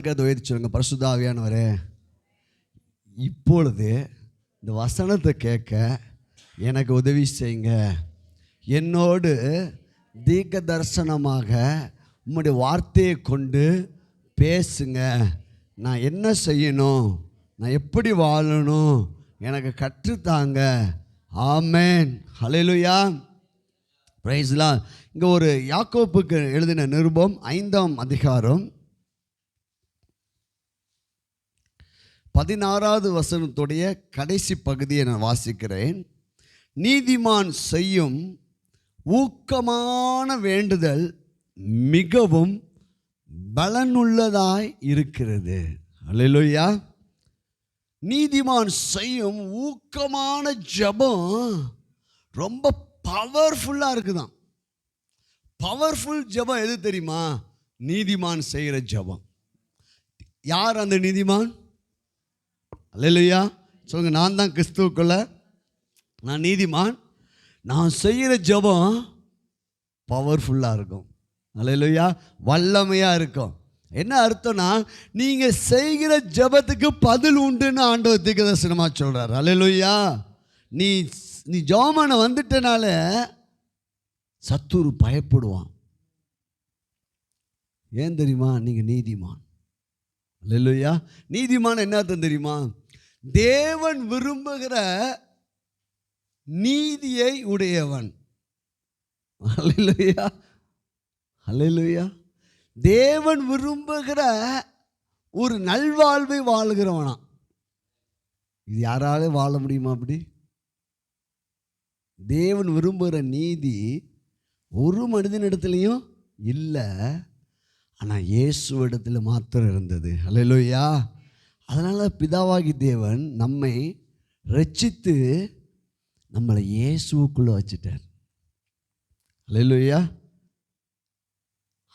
உயர்த்தி பரிசுத்த ஆவியானவரே, இப்பொழுது இந்த வசனத்தை கேட்க எனக்கு உதவி செய்யுங்க. என்னோடு தீர்க்க தரிசனமாக உம்முடைய வார்த்தையை கொண்டு பேசுங்க. நான் என்ன செய்யணும், நான் எப்படி வாழணும், எனக்கு கற்றுத்தாங்க. ஆமென், ஹல்லேலூயா, பிரைஸ் தி லார்ட். இங்கே ஒரு யாக்கோப்புக்கு எழுதின நிருபம் 5ஆம் அதிகாரம் 16வது வசனத்துடைய கடைசி பகுதியை நான் வாசிக்கிறேன். நீதிமான் செய்யும் ஊக்கமான வேண்டுதல் மிகவும் பலனுள்ளதாய் இருக்கிறது. அல்லேலூயா. நீதிமான் செய்யும் ஊக்கமான ஜெபம் ரொம்ப பவர்ஃபுல்லாக இருக்குதான். பவர்ஃபுல் ஜெபம் எது தெரியுமா? நீதிமான் செய்கிற ஜெபம். யார் அந்த நீதிமான்? அல்லேலூயா சொல்லுங்க. நான் தான் கிறிஸ்துவுக்குள்ள, நான் நீதிமான். நான் செய்கிற ஜெபம் பவர்ஃபுல்லாக இருக்கும். அல்லேலூயா, வல்லமையாக இருக்கும். என்ன அர்த்தம்னா, நீங்கள் செய்கிற ஜெபத்துக்கு பதில் உண்டுன்னு ஆண்டவர் தீர்க்கதரிசனமாக சொல்கிறார். அல்லேலூயா. நீ ஜெபமான வந்துட்டனால சத்துரு பயப்படுவான். ஏன் தெரியுமா? நீங்கள் நீதிமான். அல்லேலூயா. நீதிமான் என்ன அர்த்தம் தெரியுமா? தேவன் விரும்புகிற நீதியை உடையவன். அல்லேலூயா, அல்லேலூயா. தேவன் விரும்புகிற ஒரு நல்வாழ்வை வாழுகிறவனா. இது யாராலும் வாழ முடியுமா? அப்படி தேவன் விரும்புகிற நீதி ஒரு மனிதனிடத்துலையும் இல்லை, ஆனால் இயேசு இடத்துல மாத்திரம் இருந்தது. அல்லேலூயா. அதனால் பிதாவாகி தேவன் நம்மை ரட்சித்து நம்மளை இயேசுவுக்குள்ளே வச்சுட்டார். அல்லேலூயா.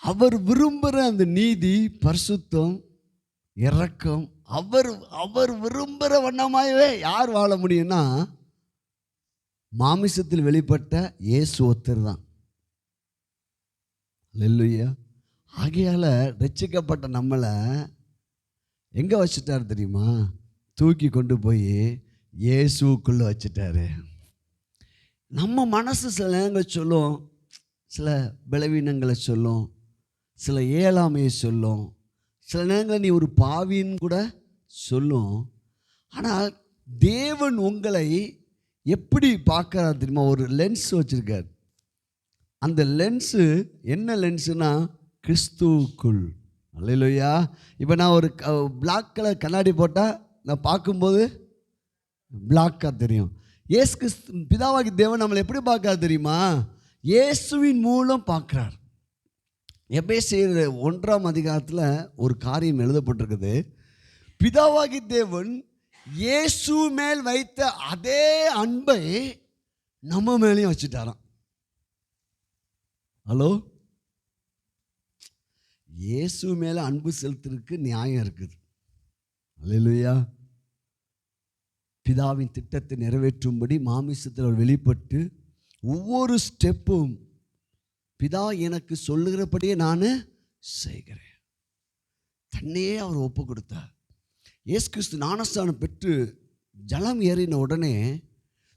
அவர் விரும்புகிற அந்த நீதி, பரிசுத்தம், இரக்கம், அவர் விரும்புகிற வண்ணமாகவே யார் வாழ முடியும்னா, மாமிசத்தில் வெளிப்பட்ட இயேசு ஒருத்தர் தான். அல்லேலூயா. ஆகையால் ரட்சிக்கப்பட்ட நம்மளை எங்கே வச்சுட்டார் தெரியுமா? தூக்கி கொண்டு போய் இயேசுக்குள்ளே வச்சுட்டாரு. நம்ம மனசு சில நேரங்களை சொல்லும், சில பலவீனங்களை சொல்லும், சில இயலாமையை சொல்லும், சில நேரங்கள் நீ ஒரு பாவின்னு கூட சொல்லும். ஆனால் தேவன் உங்களை எப்படி பார்க்குறாரு தெரியுமா? ஒரு லென்ஸ் வச்சுருக்கார். அந்த லென்ஸு என்ன லென்ஸுனா, கிறிஸ்துவுக்குள். அல்லேலூயா. இப்போ நான் ஒரு பிளாக் கலர் கண்ணாடி போட்டால் நான் பார்க்கும்போது பிளாக்காக தெரியும். இயேசு கிறிஸ்து பிதாவாகி தேவன் நம்மளை எப்படி பார்க்குறாரு தெரியுமா? இயேசுவின் மூலம் பார்க்குறார். எபேசியர் 1ஆம் அதிகாரத்தில் ஒரு காரியம் எழுதப்பட்டிருக்குது. பிதாவாகி தேவன் இயேசு மேல் வைத்த அதே அன்பை நம்ம மேலேயும் வச்சுட்டாராம். ஹலோ, இயேசு மேலே அன்பு செலுத்துறதுக்கு நியாயம் இருக்குது. அல்லேலூயா. பிதாவின் திட்டத்தை நிறைவேற்றும்படி மாமிசத்தில் அவர் வெளிப்பட்டு ஒவ்வொரு ஸ்டெப்பும் பிதா எனக்கு சொல்லுகிறபடியே நான் செய்கிறேன். தன்னையே அவர் ஒப்பு கொடுத்தார். இயேசு கிறிஸ்து ஞானஸ்நானம் பெற்று ஜலம் ஏறின உடனே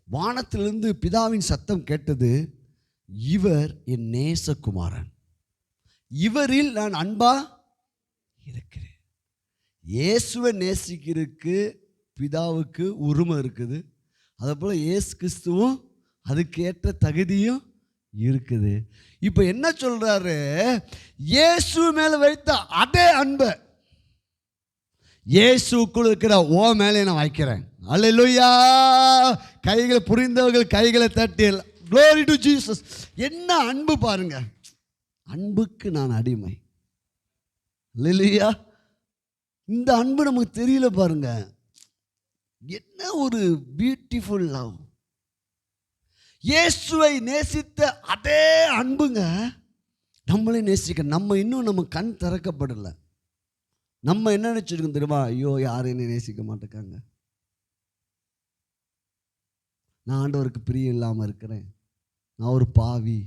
வானத்திலிருந்து பிதாவின் சத்தம் கேட்டது, இவர் என் நேசகுமாரன், இவரில் நான் அன்பா இருக்கிறேன். இயேசுவை நேசிக்கிறதுக்கு பிதாவுக்கு உரிமை இருக்குது. அதேபோல் இயேசு கிறிஸ்துவும் அதுக்கேற்ற தகுதியும் இருக்குது. இப்போ என்ன சொல்றாரு? இயேசு மேலே வைத்த அதே அன்பை இயேசுக்குள் இருக்கிற ஓ மேலே நான் வைக்கிறேன். அல்லேலூயா. கைகளை புரிந்தவர்கள் கைகளை தட்டி glory to Jesus. என்ன அன்பு பாருங்க. அன்புக்கு நான் அடிமை. அல்லேலூயா. இந்த அன்பு நமக்கு தெரியல பாருங்க. என்ன ஒரு பியூட்டிஃபுல் லவ். இயேசுவை நேசித்த அதே அன்புங்க நம்மளே நேசிக்க. நம்ம கண் திறக்கப்படலை. நம்ம என்ன நினச்சிருக்கோம் தெரியுமா? ஐயோ, யாரும் என்னை நேசிக்க மாட்டேக்காங்க, நான் ஆண்டவருக்கு பிரியம் இல்லாமல் இருக்கிறேன், நான் ஒரு பாவி,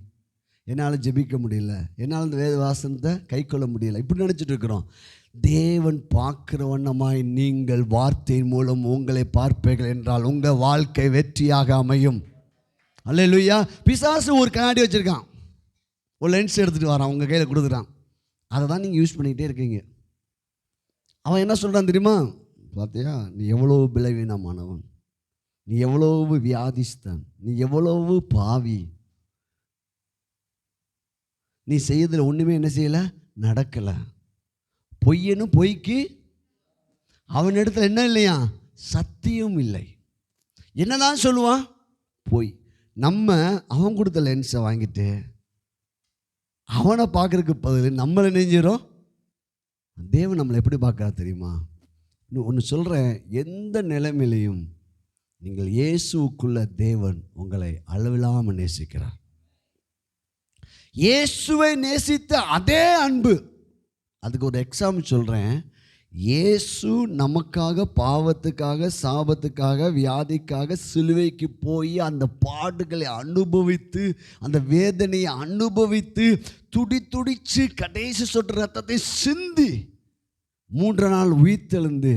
என்னால் ஜெபிக்க முடியல, என்னால் இந்த வேத வாசனத்தை கை கொள்ள முடியல, இப்படி நினச்சிட்டு இருக்கிறோம். தேவன் பார்க்கிற வண்ணமாய் நீங்கள் வார்த்தையின் மூலம் உங்களை பார்ப்பீர்கள் என்றால் உங்கள் வாழ்க்கை வெற்றியாக அமையும். அல்லேலூயா. பிசாசு ஒரு கண்ணாடி வச்சுருக்கான், ஒரு லென்ஸ் எடுத்துகிட்டு வரான், உங்கள் கையில் கொடுக்குறான். அதை தான் நீங்கள் யூஸ் பண்ணிக்கிட்டே இருக்கீங்க. அவன் என்ன சொல்கிறான் தெரியுமா? பார்த்தியா, நீ எவ்வளோ பலவீனமானவன், நீ எவ்வளவு வியாதிஸ்தான், நீ எவ்வளவு பாவி, நீ செய்யறதுல ஒன்றுமே என்ன செய்யலை, நடக்கலை. பொய்யனு பொய்க்கு அவன் இடத்துல என்ன இல்லையா, சத்தியம் இல்லை. என்னதான் சொல்லுவான், பொய். நம்ம அவன் கொடுத்த லென்ஸை வாங்கிட்டு அவனை பார்க்கறதுக்கு பதில் நம்மளை நெஞ்சிடும். தேவன் நம்மளை எப்படி பார்க்குறா தெரியுமா? இன்னும் ஒன்று சொல்கிறேன், எந்த நிலைமையிலையும் நீங்கள் இயேசுக்குள்ள தேவன் உங்களை அளவில்லாமல் நேசிக்கிறார். இயேசுவை நேசித்த அதே அன்பு, அதுக்கு ஒரு எக்ஸாம்பிள் சொல்கிறேன். இயேசு நமக்காக பாவத்துக்காக சாபத்துக்காக வியாதிக்காக சிலுவைக்கு போய் அந்த பாடுகளை அனுபவித்து அந்த வேதனையை அனுபவித்து துடிச்சு கடைசி சொட்டு ரத்தத்தை சிந்தி 3 நாள் உயிர்த்தெழுந்து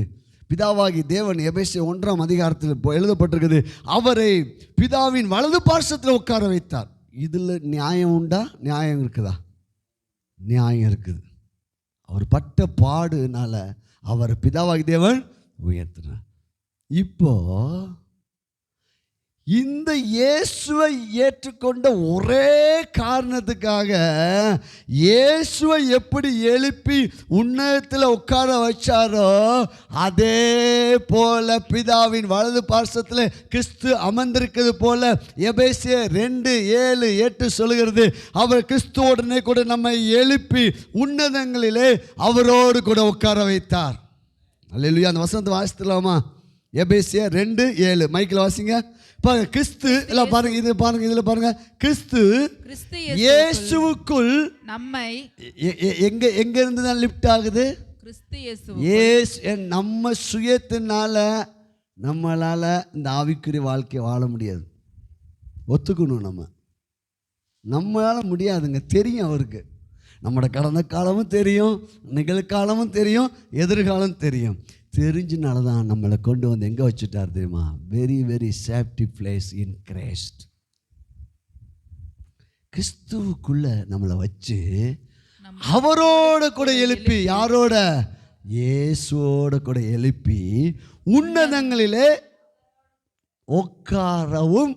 பிதாவாகி தேவன் எபேசியர் 1 எழுதப்பட்டிருக்குது, அவரை பிதாவின் வலது பார்சத்தில் உட்கார வைத்தார். இதில் நியாயம் உண்டா? நியாயம் இருக்குதா? நியாயம் இருக்குது. அவர் பட்ட பாடுனால அவர் பிதாவாகி தேவன் உயர்த்தினார். இப்போ இந்த இயேசுவை ஏற்றுக்கொண்ட ஒரே காரணத்துக்காக இயேசுவை எப்படி எழுப்பி உன்னதத்தில் உட்கார வச்சாரோ அதே போல பிதாவின் வலது பார்சத்தில் கிறிஸ்து அமர்ந்திருக்கிறது போல எபேசியர் 2:7-8 சொல்லுகிறது, அவர் கிறிஸ்துவோடனே கூட நம்மை எழுப்பி உன்னதங்களிலே அவரோடு கூட உட்கார வைத்தார். அல்லேலூயா. அந்த வசனத்தை வாசித்துலாமா? எபேசியர் 2:7 மைக்கில் வாசிங்க. பாருங்க, கிறிஸ்து எல்லாம் பாருங்க, இது பாருங்க, இதுல பாருங்க, கிறிஸ்து இயேசுவுக்குள் நம்மை எங்க இருந்து தான் லிஃப்ட் ஆகுது? கிறிஸ்து இயேசு. நம்ம சுயத்தினால நம்மளால இந்த ஆவிக்குரிய வாழ்க்கையை வாழ முடியாது, ஒத்துக்கணும். நம்மளால முடியாதுங்க. தெரியும் அவருக்கு, நம்மளோட கடந்த காலமும் தெரியும், நிகழ்காலமும் தெரியும், எதிர்காலம் தெரியும். தெரிஞ்சனால தான் நம்மளை கொண்டு வந்து எங்கே வச்சுட்டார் தெரியுமா? Very very safety place in Christ. கிறிஸ்துவுக்குள்ள நம்மளை வச்சு அவரோட கூட எழுப்பி, யாரோட? இயேசுவோட கூட எழுப்பி உன்னதங்களிலே உட்காரவும்.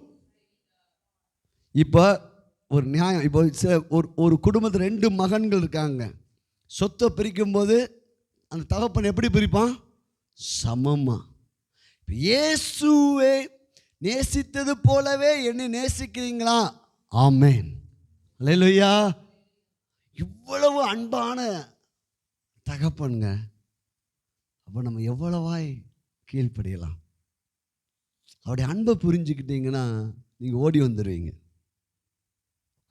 இப்போ ஒரு நியாயம், இப்போ ஒரு குடும்பத்தில் 2 மகன்கள் இருக்காங்க. சொத்தை பிரிக்கும் போது அந்த தகப்பன் எப்படி பிரிப்பான்? சமமா. இயேசுவை நேசித்தது போலவே என்னை நேசிக்கிறீங்களா? ஆமென். அல்லேலூயா. இவ்வளவு அன்பான தகப்பனுங்க. அப்போ நம்ம எவ்வளவாய் கீழ்ப்படியலாம். அவருடைய அன்பை புரிஞ்சுக்கிட்டீங்கன்னா நீங்கள் ஓடி வந்துடுவீங்க.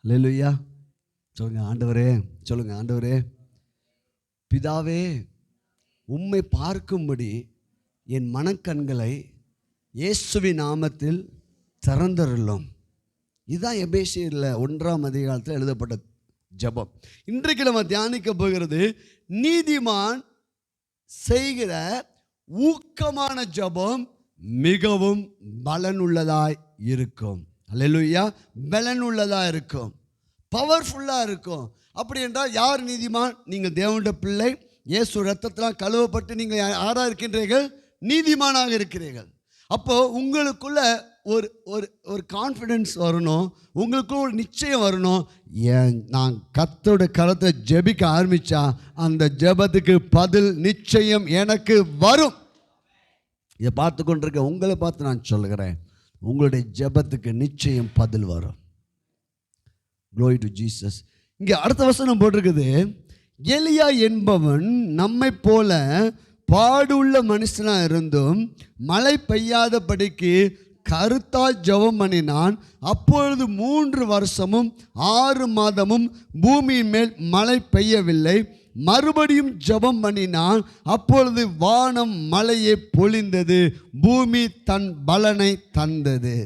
அல்லேலூயா. சொல்லுங்க ஆண்டவரே, சொல்லுங்க ஆண்டவரே, பிதாவே, உம்மை பார்க்கும்படி என் மனக்கண்களை இயேசுவின் நாமத்தில் திறந்தருளும். இதுதான் எபேசியரில் 1 எழுதப்பட்ட ஜெபம். இன்றைக்கு நம்ம தியானிக்க போகிறது நீதிமான் செய்கிற ஊக்கமான ஜெபம் மிகவும் பலனுள்ளதாய் இருக்கும். அல்லேலூயா. பலனுள்ளதாக இருக்கும், பவர்ஃபுல்லாக இருக்கும். அப்படி என்றால் யார் நீதிமான்? நீங்கள் தேவனுடைய பிள்ளை, இயேசு ரத்தத்தினால் கழுவப்பட்டு நீங்கள் யாராக இருக்கின்றீர்கள்? நீதிமானாக இருக்கிறீர்கள். அப்போது உங்களுக்குள்ள ஒரு ஒரு ஒரு கான்ஃபிடென்ஸ் வரணும், உங்களுக்குள்ள ஒரு நிச்சயம் வரணும். நான் கர்த்தருடைய கரத்தை ஜெபிக்க ஆரம்பித்தா அந்த ஜெபத்துக்கு பதில் நிச்சயம் எனக்கு வரும். இதை பார்த்து கொண்டிருக்க உங்களை பார்த்து நான் சொல்கிறேன், உங்களுடைய ஜெபத்துக்கு நிச்சயம் பதில் வரும். Glory to Jesus. இங்கே அடுத்த வசனம் போட்டிருக்குது, எலியா என்பவன் நம்மை போல பாடுள்ள மனுஷனாக இருந்தும் மழை பெய்யாதபடிக்கு கருத்தால் ஜெபம் பண்ணினான். அப்பொழுது 3 வருஷமும் 6 மாதமும் பூமியின் மேல் மழை பெய்யவில்லை. மறுபடியும் ஜெபம் பண்ணினான். அப்பொழுது வானம் மழையை பொழிந்தது, பூமி தன் பலனை தந்தது.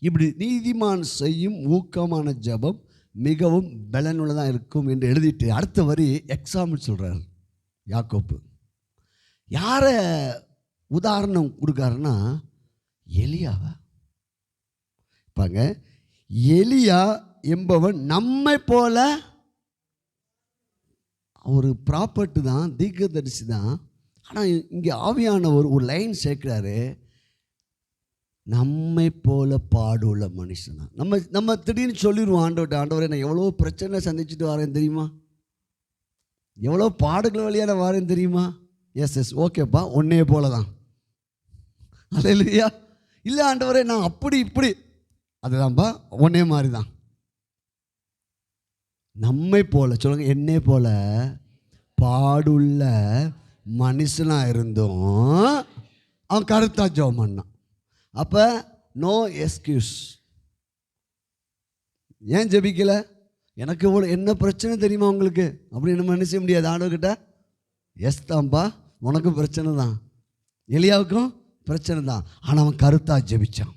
இப்படி நீதிமான் செய்யும் ஊக்கமான ஜெபம் மிகவும் பலனுள்ளதாக இருக்கும் என்று எழுதிட்டு அடுத்த வரி எக்ஸாம்பிள் சொல்கிறார். யாக்கோப்பு. யாரை உதாரணம் கொடுக்காருன்னா எலியாவை. பாங்க, எலியா என்பவன் நம்மை போல ஒரு ப்ராப்பர்ட்டி தான், தீர்க்கதரிசி தான். ஆனால் இங்கே ஆவியானவர் ஒரு லைன் சேர்க்கிறாரு, நம்மை போல பாடுள்ள மனுஷனா. நம்ம திடீர்னு சொல்லிடுவோம் ஆண்டவரே நான் எவ்வளோ பிரச்சனை சந்திச்சுட்டு வரேன் தெரியுமா, எவ்வளோ பாடுகள் வழியாக நான் வரேன் தெரியுமா. எஸ் ஓகேப்பா, ஒன்னே போல தான். அல்லேலூயா. இல்லை ஆண்டவரே நான் அப்படி இப்படி, அதுதான்ப்பா ஒன்னே மாதிரி தான். நம்மை போல சொல்லுங்க, என்னை போல பாடுள்ள மனுஷனாக இருந்தும் அவன் கருத்தா ஜெபம் பண்ணான். அப்போ நோ எக்ஸ்கியூஸ். ஏன் ஜெபிக்கல, எனக்கு இவ்வளோ என்ன பிரச்சனை தெரியுமா உங்களுக்கு அப்படின்னு நம்ம நினைச்ச முடியாது. ஆண்டவர்கிட்ட எஸ் தான்ப்பா, உனக்கும் பிரச்சனை தான், எலியாவுக்கும் பிரச்சனை தான், ஆனால் அவன் கருத்தா ஜெபிச்சான்.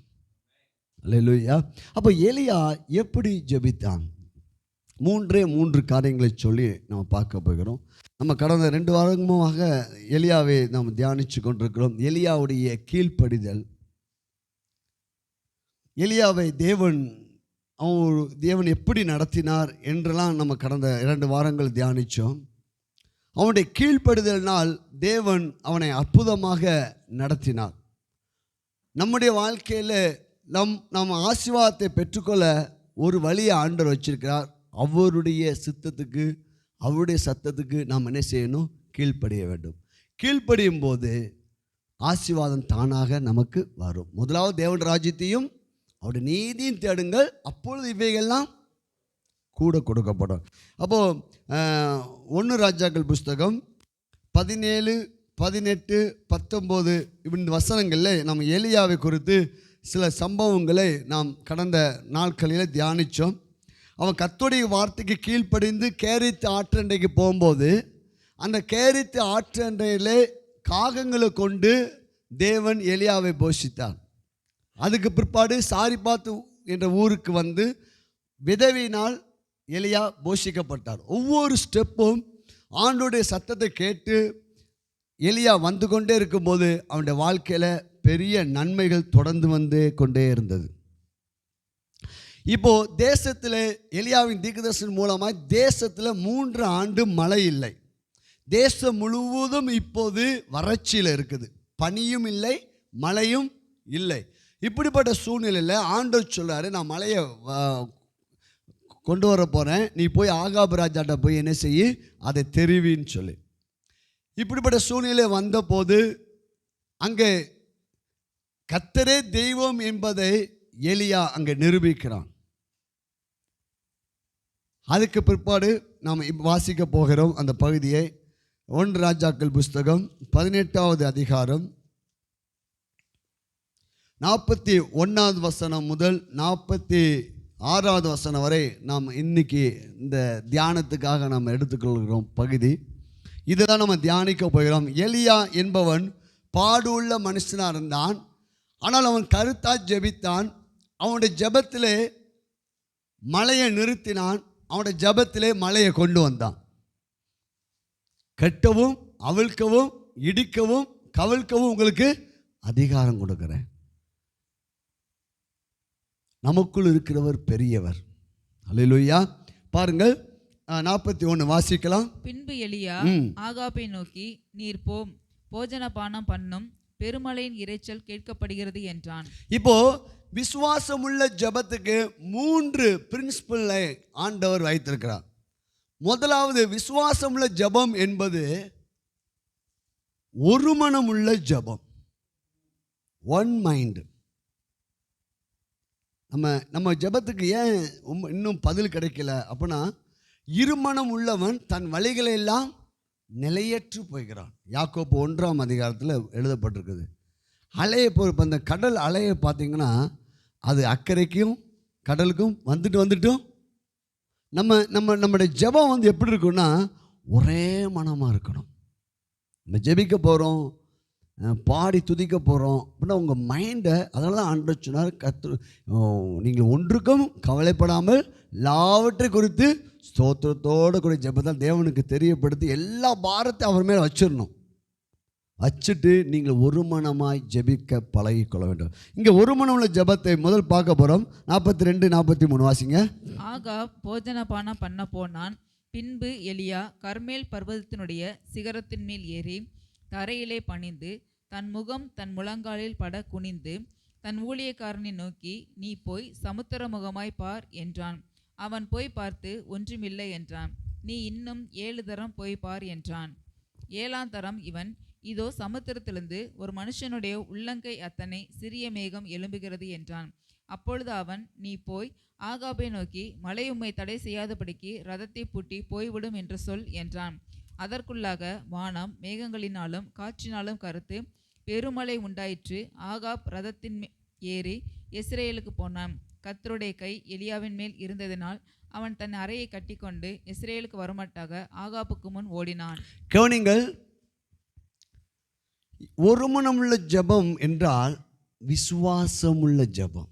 அல்லேலூயா. அப்போ எலியா எப்படி ஜெபித்தான்? 3 காரியங்களை சொல்லி நம்ம பார்க்க போகிறோம். நம்ம கடந்த 2 வாரமாக எலியாவை நாம் தியானித்து கொண்டிருக்கிறோம். எலியாவுடைய கீழ்ப்படிதல், எலியாவை தேவன் எப்படி நடத்தினார் என்றெல்லாம் நம்ம கடந்த 2 வாரங்கள் தியானித்தோம். அவனுடைய கீழ்ப்படிதலினால் தேவன் அவனை அற்புதமாக நடத்தினார். நம்முடைய வாழ்க்கையில் நம் ஆசீர்வாதத்தை பெற்றுக்கொள்ள ஒரு வழியை ஆண்டவர் வச்சிருக்கிறார். அவருடைய சித்தத்துக்கு, அவருடைய சத்தத்துக்கு நாம் என்ன செய்யணும்? கீழ்ப்படிய வேண்டும். கீழ்ப்படியும் போது ஆசீர்வாதம் தானாக நமக்கு வரும். முதலாவது தேவன் ராஜ்யத்தையும் அவருடைய நீதியும் தேடுங்கள், அப்பொழுது இவைகள்லாம் கூட கொடுக்கப்படும். அப்போது 1 ராஜாக்கள் புஸ்தகம் 17, 18, 19 இந்த வசனங்களில் நம்ம எலியாவை குறித்து சில சம்பவங்களை நாம் கடந்த நாட்களில் தியானித்தோம். அவன் கர்த்தருடைய வார்த்தைக்கு கீழ்ப்படிந்து கேரித்து ஆற்றண்டைக்கு போகும்போது அந்த கேரித்து ஆற்றண்டையிலே காகங்களை கொண்டு தேவன் எலியாவை போஷித்தார். அதுக்கு பிற்பாடு சாரிபாத்து என்ற ஊருக்கு வந்து விதவினால் எலியா போஷிக்கப்பட்டார். ஒவ்வொரு ஸ்டெப்பும் ஆண்டவருடைய சத்தத்தை கேட்டு எலியா வந்து கொண்டே இருக்கும்போது அவனுடைய வாழ்க்கையில் பெரிய நன்மைகள் தொடர்ந்து வந்து கொண்டே இருந்தது. இப்போது தேசத்தில் எலியாவின் தீர்க்கதரிசனம் மூலமாக தேசத்தில் 3 ஆண்டு மழை இல்லை. தேசம் முழுவதும் இப்போது வறட்சியில் இருக்குது, பனியும் இல்லை மழையும் இல்லை. இப்படிப்பட்ட சூழ்நிலையில் ஆண்டவர் சொல்கிறாரு, நான் மழையை கொண்டு வர போகிறேன், நீ போய் ஆகாபு ராஜாட்ட போய் என்ன செய்ய, அதை தெரிவின்னு சொல்லி. இப்படிப்பட்ட சூழ்நிலை வந்தபோது அங்கே கர்த்தரே தெய்வம் என்பதை எலியா அங்கே நிரூபிக்கிறான். அதுக்கு பிற்பாடு நாம் வாசிக்க போகிறோம் அந்த பகுதியை. 1 ராஜாக்கள் புஸ்தகம் 18வது அதிகாரம் 41வது வசனம் முதல் 46வது வசனம் வரை நாம் இன்னைக்கு இந்த தியானத்துக்காக நாம் எடுத்துக்கொள்கிறோம் பகுதி. இதுதான் நம்ம தியானிக்க போகிறோம். எலியா என்பவன் பாடுள்ள மனுஷனாக இருந்தான், ஆனால் அவன் கருத்தா ஜெபித்தான். அவனுடைய ஜெபத்திலே மழையை நிறுத்தினான், அவனுடைய ஜெபத்திலே மழையை கொண்டு வந்தான். கட்டவும் அவிழ்க்கவும் இடிக்கவும் கவிழ்க்கவும் உங்களுக்கு அதிகாரம் கொடுக்கிறேன். நமக்குள் இருக்கிறவர் பெரியவர். அல்லேலூயா. பாருங்கள் 41 வாசிக்கலாம். பின்பு எலியா ஆகாபை நோக்கி, நீர் போம், போஜன பானம் பண்ணும், பெருமழையின் இரைச்சல் கேட்கப்படுகிறது என்றான். இப்போ விசுவாசமுள்ள ஜெபத்துக்கு 3 பிரின்சிபலை ஆண்டவர் வைத்திருக்கிறார். முதலாவது, விசுவாசமுள்ள ஜெபம் என்பது ஒரு மனமுள்ள ஜெபம், ஒன் மைண்ட். நம்ம ஜெபத்துக்கு ஏன் இன்னும் பதில் கிடைக்கல அப்படின்னா, இருமனம் உள்ளவன் தன் வழிகளை எல்லாம் நிலையற்று போய்கிறான். யாக்கோப்பு 1ஆம் அதிகாரத்தில் எழுதப்பட்டிருக்குது. அலையை இப்போ அந்த கடல் அலையை பார்த்தீங்கன்னா அது அக்கறைக்கும் கடலுக்கும் வந்துட்டும் நம்முடைய ஜெபம் வந்து எப்படி இருக்குன்னா ஒரே மனமாக இருக்கணும். நம்ம ஜெபிக்க போகிறோம், பாடி துதிக்க போகிறோம் அப்படின்னா உங்கள் மைண்டை, அதனால தான் ஆண்டவர் சொன்னார், நீங்கள் ஒன்றுக்கும் கவலைப்படாமல் எல்லாவற்றை குறித்து ஸ்தோத்திரத்தோடு கூட ஜெபத்தை தேவனுக்கு தெரியப்படுத்தி எல்லா பாரத்தையும் அவர் மேலே வச்சிடணும். வச்சுட்டு நீங்கள் ஒரு மனமாய் ஜெபிக்க பழகிக்கொள்ள வேண்டும். இங்கே ஒரு மனம் உள்ள ஜெபத்தை முதல் பார்க்க போகிறோம். 42, 43 வாசிங்க. ஆகாப் போஜனபானம் பண்ண போனான். பின்பு எலியா கர்மேல் பர்வதத்தினுடைய சிகரத்தின் மேல் ஏறி தரையிலே பணிந்து தன் முகம் தன் முழங்காலில் பட குனிந்து தன் ஊழியக்காரனை நோக்கி, நீ போய் சமுத்திர முகமாய் பார் என்றான். அவன் போய் பார்த்து ஒன்றுமில்லை என்றான். நீ இன்னும் 7 தரம் போய் பார் என்றான். 7ஆம் தரம் இவன், இதோ சமுத்திரத்திலிருந்து ஒரு மனுஷனுடைய உள்ளங்கை அத்தனை சிறிய மேகம் எழும்புகிறது என்றான். அப்பொழுது அவன், நீ போய் ஆகாபை நோக்கி, மழை உம்மை தடை செய்யாதபடிக்கு ரதத்தை பூட்டி போய்விடும் என்று சொல் என்றான். அதற்குள்ளாக வானம் மேகங்களினாலும் காற்றினாலும் கருத்து பெருமழை உண்டாயிற்று. ஆகாப் ரதத்தின் ஏறி இஸ்ரேலுக்கு போனான். கர்த்தருடைய கை எலியாவின் மேல் இருந்ததினால் அவன் தன் அறையை கட்டிக்கொண்டு இஸ்ரேலுக்கு வரமாட்டாக ஆகாப்புக்கு முன் ஓடினான். கவனிங்கள், ஒரு மனமுள்ள ஜெபம் என்றால் விசுவாசமுள்ள ஜெபம்.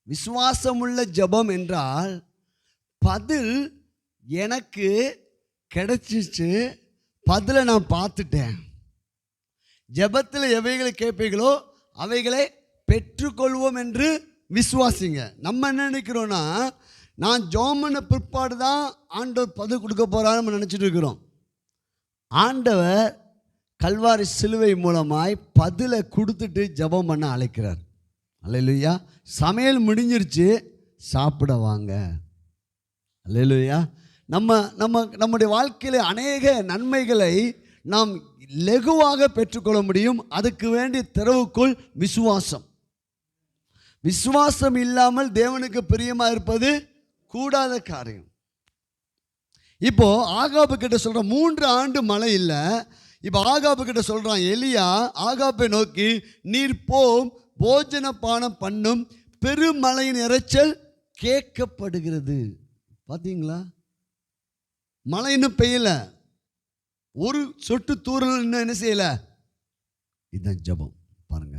விசுவாசமுள்ள ஜெபம் என்றால் பதில் எனக்கு கிடைச்சிச்சு, பதிலை நான் பார்த்துட்டேன். ஜெபத்தில் எவைகளை கேட்பீங்களோ அவைகளை பெற்றுக்கொள்வோம் என்று விசுவாசிங்க. நம்ம என்ன நினைக்கிறோன்னா, நான் ஜெபம் பண்ண பிற்பாடு தான் ஆண்டவர் பதில் கொடுக்க போகிறான்னு நம்ம நினச்சிட்டு இருக்கிறோம். ஆண்டவர் கல்வாரி சிலுவை மூலமாய் பதிலை கொடுத்துட்டு ஜெபம் பண்ண அழைக்கிறார். அல்லேலூயா. சமையல் முடிஞ்சிருச்சு, சாப்பிட வாங்க. அல்லேலூயா. நம்முடைய வாழ்க்கையில் அநேக நன்மைகளை நாம் லகுவாக பெற்றுக்கொள்ள முடியும். அதுக்கு வேண்டிய திறவுக்குள் விசுவாசம். விசுவாசம் இல்லாமல் தேவனுக்கு பிரியமாக இருப்பது கூடாத காரியம். இப்போ ஆகாபு கிட்ட சொல்ற 3 ஆண்டு மழை இல்லை. இப்போ ஆகாபு கிட்ட சொல்றான் எலியா, ஆகாபை நோக்கி, நீர் போம், போஜன பானம் பண்ணும், பெருமழையின் இரைச்சல் கேட்கப்படுகிறது. பார்த்தீங்களா, மழை இன்னும் பெய்யல, ஒரு சொட்டு தூரல் இன்னும் என்ன செய்யல. இதுதான் ஜெபம். பாருங்க,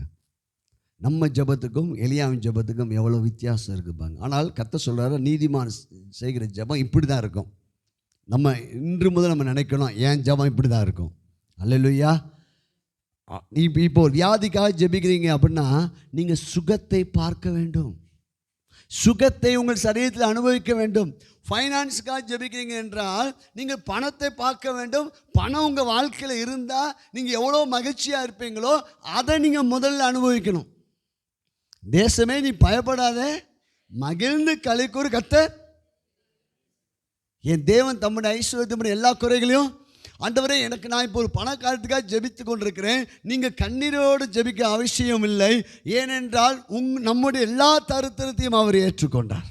நம்ம ஜெபத்துக்கும் எலியாவின் ஜெபத்துக்கும் எவ்வளோ வித்தியாசம் இருக்குது பாருங்க. ஆனால் கர்த்தர் சொல்கிறாரு, நீதிமான் செய்கிற ஜெபம் இப்படி தான் இருக்கும். நம்ம இன்று முதல் நம்ம நினைக்கணும், ஏன் ஜெபம் இப்படி தான் இருக்கும். அல்லேலூயா. இப்போ வியாதிக்காக ஜெபிக்கிறீங்க அப்படின்னா நீங்கள் சுகத்தை பார்க்க வேண்டும், சுகத்தை உங்கள் சரீரத்தில் அனுபவிக்க வேண்டும். ஃபைனான்ஸுக்காக ஜெபிக்கிறீங்க என்றால் நீங்கள் பணத்தை பார்க்க வேண்டும். பணம் உங்கள் வாழ்க்கையில் இருந்தால் நீங்கள் எவ்வளோ மகிழ்ச்சியாக இருப்பீங்களோ அதை நீங்கள் முதல்ல அனுபவிக்கணும். தேசமே நீ பயப்படாத, மகிழ்ந்து களிக்கூறு கர்த்தர் என் தேவன் தம்முடைய ஐஸ்வர்யத்தினுடைய எல்லா குறைகளையும். ஆண்டவரே, எனக்கு நான் இப்போ ஒரு பணக்காரத்துக்காக ஜெபித்து கொண்டிருக்கிறேன். நீங்கள் கண்ணீரோடு ஜெபிக்க அவசியம் இல்லை. ஏனென்றால் நம்முடைய எல்லா தரித்திரத்தையும் அவர் ஏற்றுக்கொண்டார்.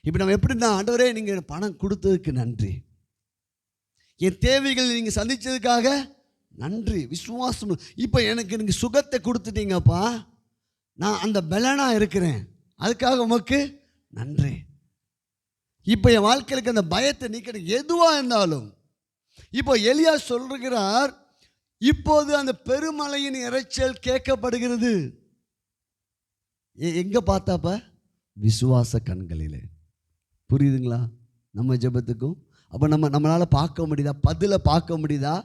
இப்போ நம்ம எப்படின்னா, ஆண்டவரே நீங்கள் பணம் கொடுத்ததுக்கு நன்றி, என் தேவைகள் நீங்கள் சந்தித்ததுக்காக நன்றி. விசுவாசம். இப்போ எனக்கு நீங்கள் சுகத்தை கொடுத்துட்டீங்கப்பா, நான் அந்த பலனாக இருக்கிறேன், அதுக்காக உமக்கு நன்றி. இப்போ என் வாழ்க்கைக்கு அந்த பயத்தை நீக்கிற எதுவாக இருந்தாலும். இப்போ எலியா சொல்கிறார், இப்போது அந்த பெருமழையின் இரைச்சல் கேட்கப்படுகிறது. எங்கே பார்த்தாப்ப? விசுவாச கண்களிலே. புரியுதுங்களா நம்ம ஜெபத்துக்கும்? அப்போ நம்மளால் பார்க்க முடியுதா? பதிலை பார்க்க முடியுதா?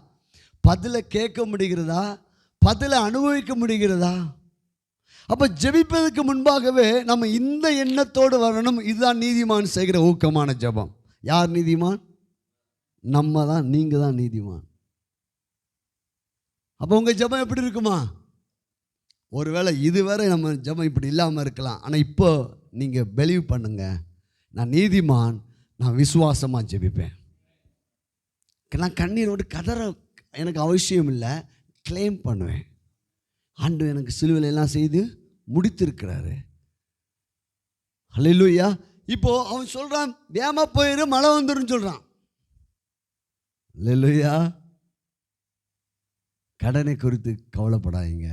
பதிலை கேட்க முடிகிறதா? பதிலை அனுபவிக்க முடிகிறதா? அப்போ ஜெபிப்பதற்கு முன்பாகவே நம்ம இந்த எண்ணத்தோடு வரணும். இதுதான் நீதிமான் செய்கிற ஊக்கமான ஜெபம். யார் நீதிமான்? நம்ம தான், நீங்கள் தான் நீதிமான். அப்போ உங்கள் ஜெபம் எப்படி இருக்குமா? ஒருவேளை இதுவரை நம்ம ஜெபம் இப்படி இல்லாமல் இருக்கலாம். ஆனால் இப்போ நீங்கள் பிலீவ் பண்ணுங்க, நான் நீதிமான், நான் விசுவாசமாக ஜெபிப்பேன். நான் கண்ணீரோடு கதற எனக்கு அவசியம் இல்லை, கிளைம் பண்ணுவேன். ஆண்டவர் எனக்கு சிலுவையில் எல்லாம் செய்து முடித்திருக்கிறாரு. அல்லேலூயா. இப்போ அவன் சொல்கிறான், வேமா போயிரு, மழை வந்துடும் சொல்கிறான். அல்லேலூயா. கடனை குறித்து கவலைப்படாதீங்க,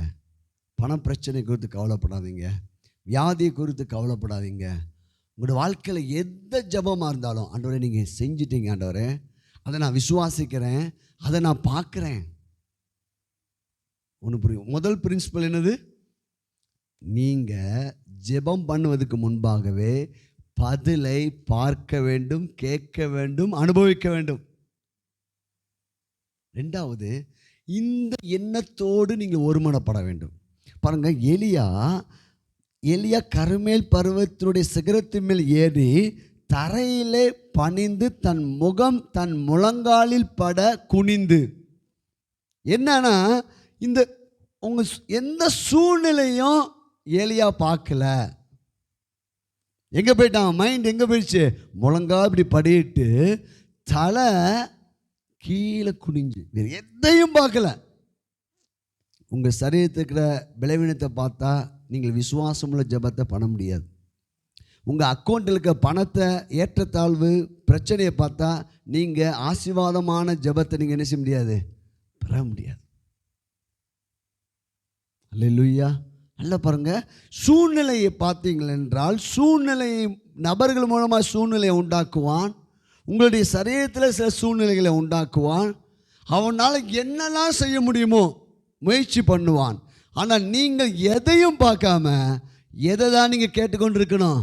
பண பிரச்சனை குறித்து கவலைப்படாதீங்க, வியாதியை குறித்து கவலைப்படாதீங்க. உங்களோட வாழ்க்கையில் எந்த ஜெபமாக இருந்தாலும், ஆண்டவரே நீங்கள் செஞ்சிட்டீங்க, ஆண்டவரே அதை நான் விசுவாசிக்கிறேன், அதை நான் பார்க்குறேன். ஒன்று புரியும். முதல் பிரின்சிபல் என்னது? நீங்கள் ஜெபம் பண்ணுவதற்கு முன்பாகவே பதிலை பார்க்க வேண்டும், கேட்க வேண்டும், அனுபவிக்க வேண்டும். ரெண்டாவது, இந்த எண்ணத்தோடு நீங்கள் ஒருமனப்பட வேண்டும். பாருங்க, எலியா கர்மேல் பர்வதத்தினுடைய சிகரத்தின் மேல் ஏறி தரையிலே பணிந்து தன் முகம் தன் முழங்காலில் பட குனிந்து. என்னன்னா, இந்த உங்க எந்த சூழ்நிலையும் எலியா பார்க்கல. எங்கே போயிட்டான்? மைண்ட் எங்கே போயிடுச்சு? முழங்கா இப்படி படிட்டு தலை கீழே குனிஞ்சு வேறு எதையும் பார்க்கல. உங்கள் சரீரத்தில் இருக்கிற பலவீனத்தை பார்த்தா நீங்கள் விசுவாசமுள்ள ஜெபத்தை பண்ண முடியாது. உங்கள் அக்கௌண்ட்டில் இருக்க பணத்தை ஏற்றத்தாழ்வு பிரச்சனையை பார்த்தா நீங்கள் ஆசீர்வாதமான ஜெபத்தை நீங்கள் என்ன செய்ய முடியாது? பெற முடியாது. அல்லேலூயா. நல்ல பாருங்க, சூழ்நிலையை பார்த்தீங்கள் என்றால் சூழ்நிலையை நபர்கள் மூலமாக சூழ்நிலையை உண்டாக்குவான். உங்களுடைய சரீரத்தில் சில சூழ்நிலைகளை உண்டாக்குவான். அவனால் என்னெல்லாம் செய்ய முடியுமோ முயற்சி பண்ணுவான். ஆனால் நீங்கள் எதையும் பார்க்காம எதை தான் நீங்கள் கேட்டுக்கொண்டு இருக்கணும்?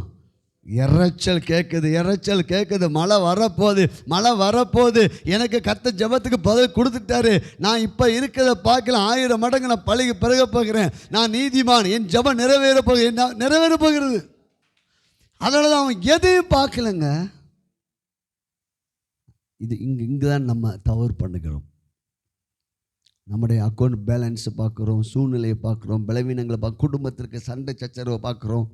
இறைச்சல் கேட்குது, மழை வரப்போகுது, எனக்கு கர்த்தர் ஜெபத்துக்கு பதில் கொடுத்துட்டாரு, நான் இப்போ இருக்கிறத பார்க்கல, 1000 மடங்கு நான் பெருக போகிறேன், நான் நீதிமான், என் ஜெபம் நிறைவேற போகிறது. அதனால தான் அவன் எதையும் பார்க்கலங்க. இது இங்கே தான் நம்ம தவறு பண்ணுகிறோம். நம்முடைய அக்கௌண்ட் பேலன்ஸை பார்க்குறோம், சூழ்நிலையை பார்க்குறோம், பலவீனங்களை குடும்பத்திற்கு சண்டை சச்சரவை பார்க்குறோம்.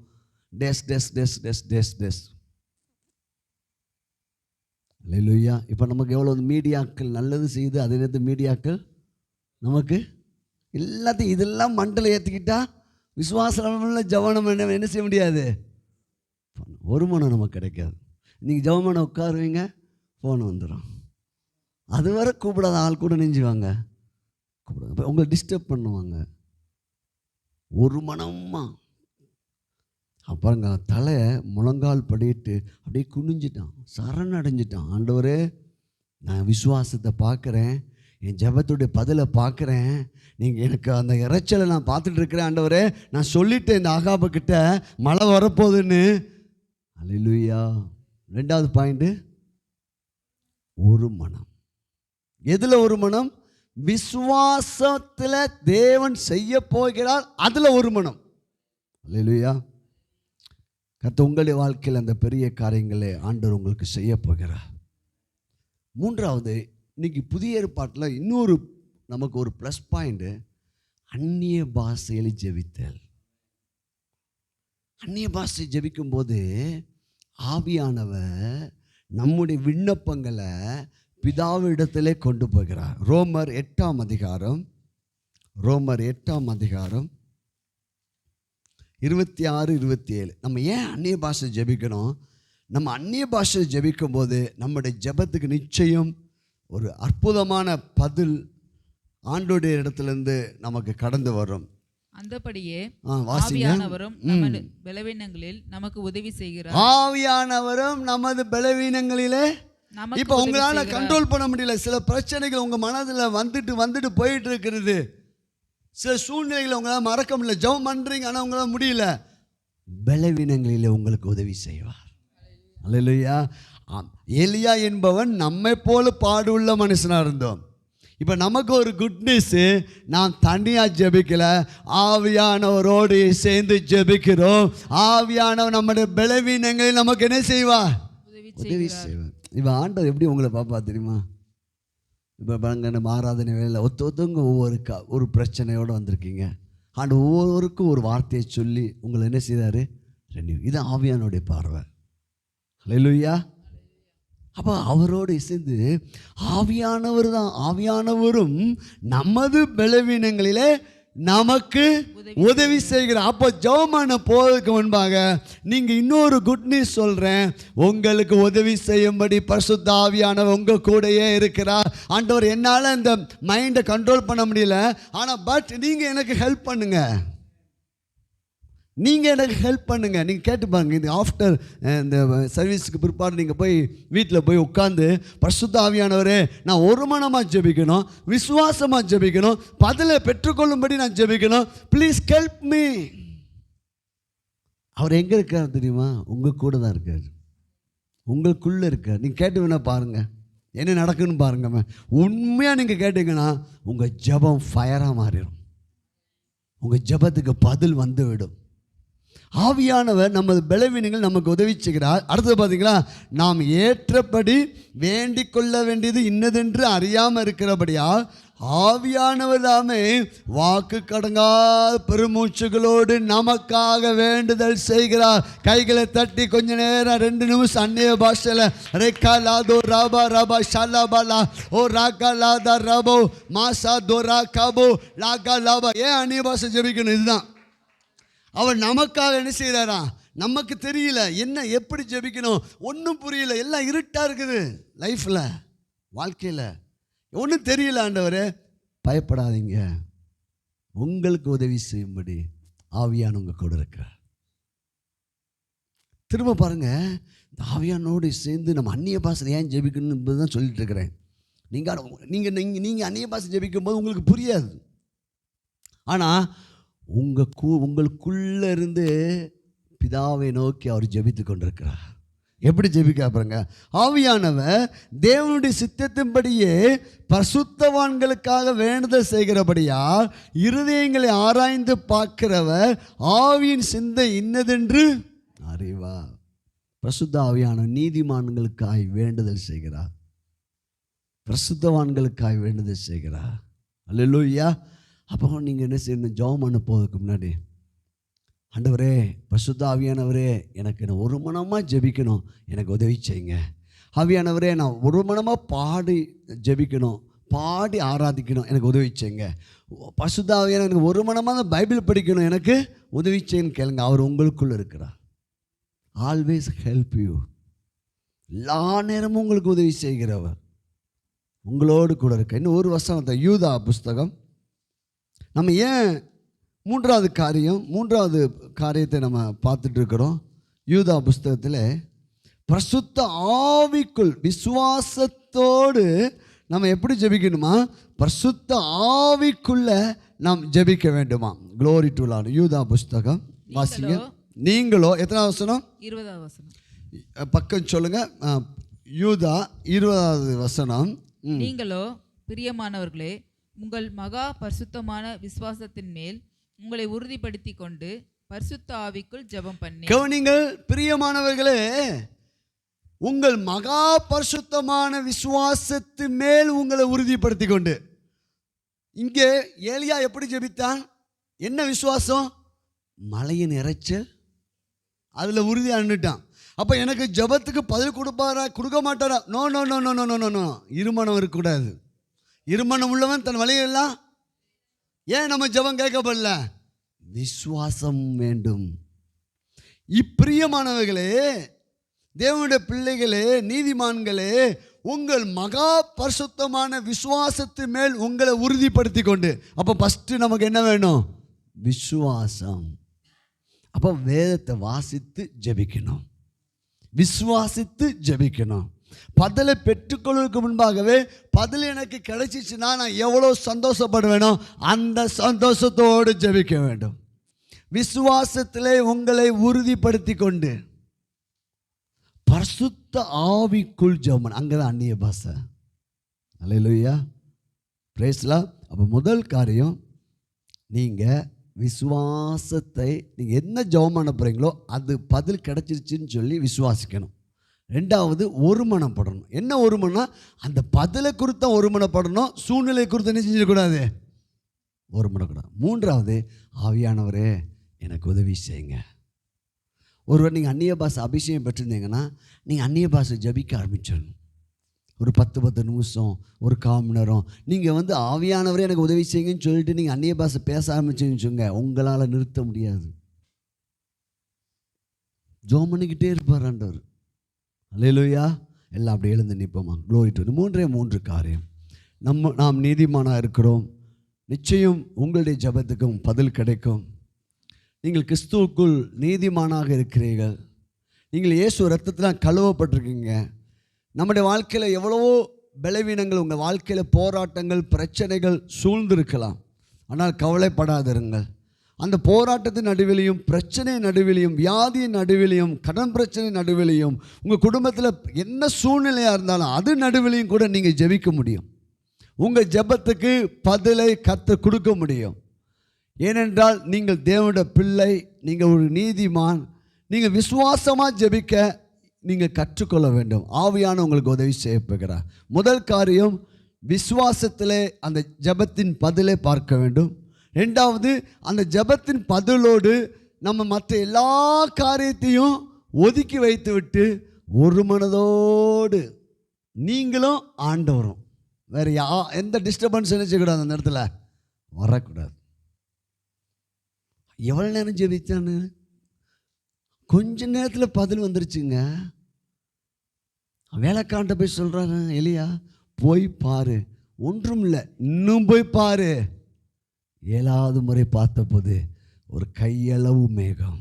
அல்லேலூயா. இப்போ நமக்கு எவ்வளோ மீடியாக்கள் நல்லது செய்யுது, அதே நேரத்தில் மீடியாக்கள் நமக்கு எல்லாத்தையும் இதெல்லாம் மண்டலை ஏற்றிக்கிட்டா விசுவாசம் ஜவனம் என்ன செய்ய முடியாது? ஒரு மனம் நமக்கு கிடைக்காது. நீங்கள் ஜவமான உட்காருவீங்க, ஃபோன் வந்துடும். அதுவரை கூப்பிடாத ஆள் கூட நெஞ்சுவாங்க, கூப்பிடாது, உங்களை டிஸ்டர்ப் பண்ணுவாங்க. ஒரு மனமா அப்புறங்க தலை முழங்கால் படிட்டு அப்படியே குனிஞ்சிட்டான், சரணடைஞ்சிட்டான். ஆண்டவரே, நான் விசுவாசத்தை பார்க்குறேன், என் ஜெபத்துடைய பதிலை பார்க்குறேன், நீங்கள் எனக்கு அந்த இறைச்சலை நான் பார்த்துட்டு இருக்கிறேன். ஆண்டவரே, நான் சொல்லிட்டேன் இந்த ஆகாபுக்கிட்ட மழை வரப்போகுதுன்னு. அல்லேலூயா. ரெண்டாவது பாயிண்ட்டு, ஒரு மனம். எதில் ஒரு மனம்? விசுவாசத்தில் தேவன் செய்ய போகிறார், அதில் ஒரு மனம். அல்லேலூயா. கர்த்தர் உங்களுடைய வாழ்க்கையில் அந்த பெரிய காரியங்களை ஆண்டவர் உங்களுக்கு செய்ய போகிறார். மூன்றாவது, இன்னைக்கு புதிய ஏற்பாட்டில் இன்னொரு நமக்கு ஒரு ப்ளஸ் பாயிண்ட், அந்நிய பாஷையில் ஜெபித்தல். அந்நிய பாஷை ஜெபிக்கும் போது ஆவியானவர் நம்முடைய விண்ணப்பங்களை பிதாவிடத்திலே கொண்டு போகிறார். ரோமர் 8ஆம் அதிகாரம் 26, 27. நம்ம ஏன் அந்நிய பாஷை ஜெபிக்கணும்? நம்ம அந்நிய பாஷை ஜெபிக்கும் போது நம்முடைய ஜெபத்துக்கு நிச்சயம் ஒரு அற்புதமான பதில் ஆண்டோடைய இடத்துலேருந்து நமக்கு கடந்து வரும். அந்தபடியே ஆவியானவரும் நமது பலவீனங்களில் நமக்கு உதவி செய்கிறார். ஆவியானவரும் நமது பலவீனங்களிலே. இப்போ உங்களால் கண்ட்ரோல் பண்ண முடியல, சில பிரச்சனைகள் உங்கள் மனதில் வந்துட்டு போயிட்டு இருக்கிறது. சில சூழ்நிலைகளை உங்களால் மறக்க முடியல, ஜெபம் பண்ணுறீங்க ஆனால் உங்களால் முடியல. பலவீனங்களில் உங்களுக்கு உதவி செய்வார். அல்லேலூயா. எலியா என்பவன் நம்மை போல பாடுள்ள மனுஷனாக இருந்தோம். இப்போ நமக்கு ஒரு குட் நியூஸு, நான் தனியாக ஜெபிக்கல, ஆவியானவரோடு சேர்ந்து ஜெபிக்கிறோம். ஆவியானவர் நம்முடைய பலவீனங்களில் நமக்கு என்ன செய்வார்? உதவி செய்வார். இப்போ ஆண்டவர் எப்படி உங்களை பாப்பா தெரியுமா? இப்போ பாருங்க, நம்ம ஆராதனை வேலையில் ஒருத்தவங்க ஒரு பிரச்சனையோடு வந்திருக்கீங்க. ஆண்டு ஒவ்வொருவருக்கும் ஒரு வார்த்தையை சொல்லி உங்களை என்ன செய்தார்? ரெனியூ. இது ஆவியானுடைய பார்வை. அல்லேலூயா. அப்போ அவரோடு சேர்ந்து ஆவியானவரும் நமது பலவீனங்களிலே நமக்கு உதவி செய்கிறார். அப்போ ஜெபமான போவதற்கு முன்பாக நீங்கள் இன்னொரு குட் நியூஸ் சொல்கிறேன், உங்களுக்கு உதவி செய்யும்படி பரிசுத்த ஆவியானவர் உங்கள் கூடயே இருக்கிறார். ஆண்டவர், என்னால் இந்த மைண்டை கண்ட்ரோல் பண்ண முடியல, ஆனால் பட் நீங்கள் எனக்கு ஹெல்ப் பண்ணுங்கள், நீங்கள் எனக்கு ஹெல்ப் பண்ணுங்கள். நீங்கள் கேட்டு பாருங்க, இது ஆஃப்டர் இந்த சர்வீஸுக்கு பிற்பாடு நீங்கள் போய் வீட்டில் போய் உட்காந்து, பரிசுத்த ஆவியானவரே, நான் ஒரு மனமாக ஜெபிக்கணும், விசுவாசமாக ஜெபிக்கணும், பதிலை பெற்றுக்கொள்ளும்படி நான் ஜெபிக்கணும், ப்ளீஸ் ஹெல்ப் மீ. அவர் எங்கே இருக்கார் தெரியுமா? உங்கள் கூட தான் இருக்கார், உங்களுக்குள்ளே இருக்கார். நீங்கள் கேட்டு வேணா பாருங்கள் என்ன நடக்குன்னு பாருங்க. உண்மையாக நீங்கள் கேட்டீங்கன்னா உங்கள் ஜெபம் ஃபயராக மாறிடும், உங்கள் ஜெபத்துக்கு பதில் வந்து விடும். ஆவியானவர் நமது பலவீனங்கள் நமக்கு உதவி செய்கிறார். அடுத்தது பார்த்தீங்களா, நாம் ஏற்றபடி வேண்டிக் கொள்ள வேண்டியது இன்னதென்று அறியாமல் இருக்கிறபடியால் ஆவியானவர் தாமே வாக்கு கடங்காத பெருமூச்சுகளோடு நமக்காக வேண்டுதல் செய்கிறார். கைகளை தட்டி கொஞ்ச நேரம் 2 நிமிஷம் அந்நிய பாஷையில் ரெக்கா லாதோ ராபா ராபா ஷாலாபாலா ஓ ராகா லாதா ரபோ மாசா தோரா காபோ லாகா லாபா. ஏன் அந்நிய பாஷை ஜெபிக்கணும்? இதுதான் அவர் நமக்காக என்ன செய்கிறாரா? நமக்கு தெரியல என்ன எப்படி ஜெபிக்கணும், ஒன்றும் புரியல, எல்லாம் இருட்டாக இருக்குது லைஃப்பில், வாழ்க்கையில் ஒன்றும் தெரியல. ஆண்டவரே பயப்படாதீங்க, உங்களுக்கு உதவி செய்யும்படி ஆவியானவங்க கூட இருக்கிறார். திரும்ப பாருங்க, இந்த ஆவியானோடு சேர்ந்து நம்ம அந்நிய பாஷையில் ஏன் ஜெபிக்கணும் என்பது தான் சொல்லிட்டு இருக்கிறேன். நீங்கள் அந்நிய பாஷை ஜெபிக்கும் போது உங்களுக்கு புரியாது, ஆனால் உங்களுக்குள்ளே இருந்து பிதாவை நோக்கி அவர் ஜெபித்து கொண்டிருக்கிறார். எப்படி ஜெபிக்க பாருங்க, ஆவியானவர் தேவனுடைய சித்தத்தின்படியே பரிசுத்தவான்களுக்காக வேண்டுதல் செய்கிறபடியால் இருதயங்களை ஆராய்ந்து பார்க்கிறவர் ஆவியின் சிந்தை இன்னதென்று அறிவார். பரிசுத்த ஆவியானவர் நீதிமான்களுக்காய் வேண்டுதல் செய்கிறார், பரிசுத்தவான்களுக்காய் வேண்டுதல் செய்கிறார். அல்லேலூயா. அப்போ நீங்கள் என்ன செய்யணும்? ஜெபம் பண்ண போவதுக்கு முன்னாடி, ஆண்டவரே பரிசுத்த ஆவியானவரே எனக்கு நான் ஒரு மனமாக ஜெபிக்கணும், எனக்கு உதவி செய்யுங்க. ஆவியானவரே நான் ஒரு மனமாக பாடி ஜெபிக்கணும், பாடி ஆராதிக்கணும், எனக்கு உதவி செய்யுங்க. பரிசுத்த ஆவியானவர் எனக்கு ஒரு மனமாக பைபிள் படிக்கணும், எனக்கு உதவி செய்யுன்னு கேளுங்க. அவர் உங்களுக்குள்ளே இருக்கிறார். Always help you. எல்லா நேரமும் உங்களுக்கு உதவி செய்கிறவர் உங்களோடு கூட இருக்க. இன்னும் ஒரு வசனத்தை, யூதா புஸ்தகம். நம்ம ஏன் மூன்றாவது காரியத்தை நம்ம பார்த்துட்டு இருக்கிறோம். யூதா புஸ்தகத்தில் பரிசுத்த ஆவிக்குள் விசுவாசத்தோடு நம்ம எப்படி ஜெபிக்கணுமா? பரிசுத்த ஆவிக்குள்ள நாம் ஜெபிக்க வேண்டுமா? Glory to Lord. யூதா புஸ்தகம் வாசிங்க. நீங்களோ எத்தனாவது வசனம்? 20வது வசனம். பக்கம் சொல்லுங்க. யூதா 20வது வசனம். நீங்களோ பிரியமானவர்களே உங்கள் மகா பரிசுத்தமான விசுவாசத்தின் மேல் உங்களை உறுதிப்படுத்தி கொண்டு பரிசுத்த ஆவிக்குள் ஜெபம் பண்ணி. கவனிங்கள் பிரியமானவர்களே, உங்கள் மகா பரிசுத்தமான விசுவாசத்தின் மேல் உங்களை உறுதிப்படுத்தி கொண்டு. இங்கே ஏலியா எப்படி ஜெபித்தான்? என்ன விசுவாசம்? மலையின் இறைச்சல், அதில் உறுதி அண்ணிட்டான். அப்போ எனக்கு ஜெபத்துக்கு பதில் கொடுப்பாரா கொடுக்க மாட்டாரா? No no no no no no no. இருமனம் இருக்கக்கூடாது. இருமனம் உள்ளவன் தன் வழியெல்லாம். ஏன் நம்ம ஜெபம் கேட்கப்படல? விசுவாசம் வேண்டும். இப்பிரியமானவர்களே, தேவனுடைய பிள்ளைகளே, நீதிமான்களே, உங்கள் மகா பரிசுத்தமான விசுவாசத்தின் மேல் உங்களை உறுதிப்படுத்தி கொண்டு. அப்போ ஃபஸ்ட்டு நமக்கு என்ன வேணும்? விசுவாசம். அப்போ வேதத்தை வாசித்து ஜெபிக்கணும், விசுவாசித்து ஜெபிக்கணும். பதிலை பெற்றுக்கொள்வதற்கு முன்பாகவே பதில் எனக்கு கிடைச்சிச்சுன்னா நான் எவ்வளோ சந்தோஷப்படுவேனோ அந்த சந்தோஷத்தோடு ஜெபிக்க வேண்டும். விசுவாசத்திலே உங்களை உறுதிப்படுத்தி கொண்டு பரிசுத்த ஆவிக்குள் ஜெபம். அங்கே தான் அந்நிய பாஷை. அல்லேலூயா, பிரைஸ் தி லார்ட். அப்போ முதல் காரியம், நீங்கள் விசுவாசத்தை, நீங்கள் என்ன ஜெபம் பண்ண போகிறீங்களோ அது பதில் கிடச்சிருச்சுன்னு சொல்லி விசுவாசிக்கணும். ரெண்டாவது, ஒருமனப்படணும். என்ன ஒருமனா? அந்த பதிலை குறித்த ஒருமனப்படணும், சூழ்நிலை குறித்து என்ன செஞ்சிடக்கூடாது? ஒருமனக்கூடாது. மூன்றாவது, ஆவியானவரே எனக்கு உதவி செய்யுங்க. ஒருவர் நீங்கள் அந்நிய பாஷை அபிஷேகம் பெற்றிருந்தீங்கன்னா நீங்கள் அந்நிய பாஷை ஜபிக்க ஆரம்பிச்சிடணும். ஒரு 10 நிமிஷம், ஒரு 1/4 மணி நேரம் நீங்கள் ஆவியானவரே எனக்கு உதவி செய்யுங்கன்னு சொல்லிட்டு நீங்கள் அந்நிய பாஷை பேச ஆரம்பிச்சுன்னு சொல்லுங்க, உங்களால் நிறுத்த முடியாது. ஜெபம் பண்ணிக்கிட்டே இருப்பார் ஆண்டவர். அல்லேலூயா. எல்லாம் அப்படி எழுந்து நிற்போமா? Glory to. 3 காரியம். நாம் நீதிமானாக இருக்கிறோம். நிச்சயம் உங்களுடைய ஜெபத்துக்கும் பதில் கிடைக்கும். நீங்கள் கிறிஸ்துவுக்குள் நீதிமானாக இருக்கிறீர்கள். நீங்கள் இயேசு ரத்தத்தில் கழுவப்பட்டிருக்கீங்க. நம்முடைய வாழ்க்கையில் எவ்வளவோ பலவீனங்கள், உங்கள் வாழ்க்கையில் போராட்டங்கள், பிரச்சனைகள் சூழ்ந்திருக்கலாம். ஆனால் கவலைப்படாதிருங்கள். அந்த போராட்டத்தின் நடுவிலையும், பிரச்சனை நடுவிலையும், வியாதியின் நடுவிலையும், கடன் பிரச்சனை நடுவிலையும், உங்கள் குடும்பத்தில் என்ன சூழ்நிலையாக இருந்தாலும் அது நடுவிலையும் கூட நீங்கள் ஜெபிக்க முடியும். உங்கள் ஜெபத்துக்கு பதிலை கர்த்தர் கொடுக்க முடியும். ஏனென்றால் நீங்கள் தேவனுடைய பிள்ளை, நீங்கள் ஒரு நீதிமான். நீங்கள் விசுவாசமாக ஜெபிக்க நீங்கள் கற்றுக்கொள்ள வேண்டும். ஆவியான உங்களுக்கு உதவி செய்யப்படுகிறார். முதல் காரியம், விசுவாசத்திலே அந்த ஜெபத்தின் பதிலை பார்க்க வேண்டும். ரெண்டாவது, அந்த ஜெபத்தின் பதிலோடு நம்ம மற்ற எல்லா காரியத்தையும் ஒதுக்கி வைத்து விட்டு ஒரு மனதோடு நீங்களும் ஆண்டவரும் வேறு எந்த டிஸ்டர்பன்ஸ் நினைச்சக்கூடாது, அந்த இடத்துல வரக்கூடாது. எவ்வளோ நேரம் ஜெபிச்சான்னு கொஞ்ச நேரத்தில் பதில் வந்துருச்சுங்க. வேலைக்காண்ட போய் சொல்கிறாங்க, எலியா போய் பாரு, ஒன்றும் இல்லை, இன்னும் போய் பாரு. 7வது முறை பார்த்தபோது ஒரு கையளவு மேகம்.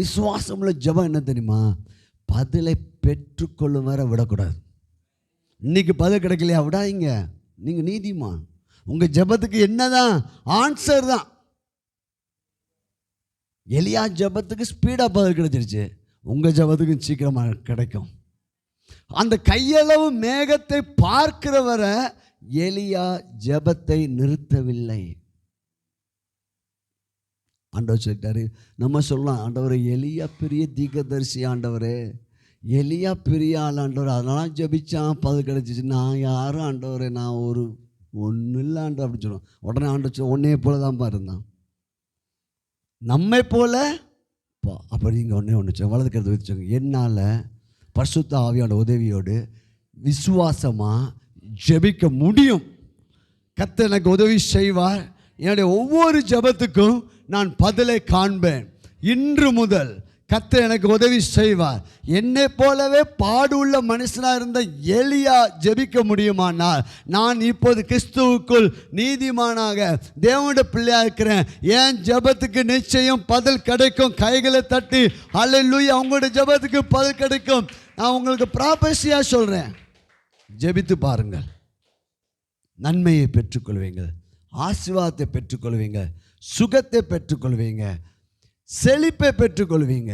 விசுவாசமுள்ள ஜெபம் என்ன தெரியுமா? பதிலை பெற்றுக்கொள்ளும் வரை விடக்கூடாது. இன்னைக்கு பதில் கிடைக்கலையா, விடாதீங்க. நீங்கள் நீதிமான். உங்கள் ஜெபத்துக்கு என்னதான் ஆன்சர் தான். எலியா ஜெபத்துக்கு ஸ்பீடாக பதில் கிடைச்சிருச்சு, உங்கள் ஜெபத்துக்கு சீக்கிரமாக கிடைக்கும். அந்த கையளவு மேகத்தை பார்க்கிறவரை எலியா ஜெபத்தை நிறுத்தவில்லை. ஆண்டவர் சொல்லிட்டாரு. நம்ம சொல்லலாம், ஆண்டவரே எலியா பெரிய தீர்க்கதரிசி, ஆண்டவரே எலியா பெரிய ஆள் ஆண்டவர், அதனால ஜெபிச்சான் பதில் கிடைச்சிச்சு. நான் யாரும் ஆண்டவரே, நான் ஒன்றும் இல்லை ஆண்டவர் அப்படின்னு சொல்லுவோம். உடனே ஆண்டவர் ஒன்னே போல தான்ப்பா இருந்தான், நம்மை போல. அப்போ நீங்கள் ஒன்று வலது கருத்து வச்சுக்கோங்க. என்னால் பரிசுத்த ஆவியோட உதவியோடு விசுவாசமாக ஜெபிக்க முடியும். கர்த்தர் எனக்கு உதவி செய்வார். என்னுடைய ஒவ்வொரு ஜெபத்துக்கும் நான் பதிலை காண்பேன். இன்று முதல் கர்த்தர் எனக்கு உதவி செய்வார். என்னை போலவே பாடுள்ள மனுஷனாக இருந்த எலியா ஜெபிக்க முடியுமானால், நான் இப்போது கிறிஸ்துவுக்குள் நீதிமானாக தேவனுடைய பிள்ளையாக இருக்கிறேன். என் ஜெபத்துக்கு நிச்சயம் பதில் கிடைக்கும். கைகளை தட்டி அல்லேலூயா, உங்களுடைய ஜெபத்துக்கு பதில் கிடைக்கும். நான் உங்களுக்கு ப்ராபஸியாக சொல்கிறேன், ஜெபித்து பாருங்கள், நன்மையை பெற்றுக்கொள்வீங்க, ஆசீர்வாதத்தை பெற்றுக்கொள்வீங்க, சுகத்தை பெற்றுக்கொள்வீங்க, செழிப்பை பெற்றுக்கொள்வீங்க.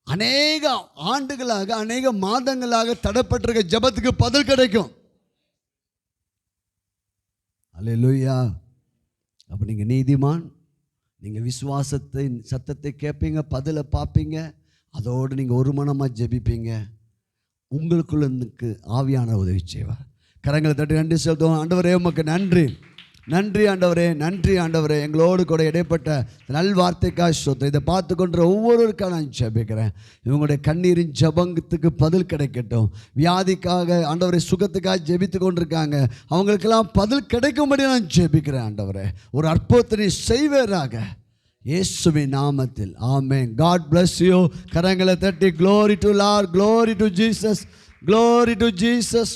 அநேக ஆண்டுகளாக, அநேக மாதங்களாக தடைப்பட்டிருக்க ஜெபத்துக்கு பதில் கிடைக்கும். அல்லேலூயா. அப்போ நீங்கள் நீதிமான். நீங்கள் விசுவாசத்தை சத்தத்தை கேட்பீங்க, பதிலை பார்ப்பீங்க, அதோடு நீங்கள் ஒரு மனமாக ஜெபிப்பீங்க. உங்களுக்குள்ளே ஆவியான உதவி செய்வார். கரங்களை தட்டி நன்றி செலுத்துவோம். ஆண்டவரே உமக்கு நன்றி, நன்றி ஆண்டவரே, நன்றி ஆண்டவரே. எங்களோடு கூட இடைப்பட்ட நல்வார்த்தைக்காக ஸ்தோத்திரம். இதை பார்த்து கொண்ட ஒவ்வொருவருக்காக நான் ஜெபிக்கிறேன். இவங்களுடைய கண்ணீரின் ஜெபத்துக்கு பதில் கிடைக்கட்டும். வியாதிக்காக ஆண்டவரை, சுகத்துக்காக ஜெபித்து கொண்டிருக்காங்க, அவங்களுக்கெல்லாம் பதில் கிடைக்கும்படி நான் ஜெபிக்கிறேன். ஆண்டவரே, ஒரு அற்புதத்தை செய்வராக இயேசுவின் நாமத்தில் ஆமென். God bless you. கரங்களை தட்டி glory to Lord, glory to Jesus, glory to Jesus.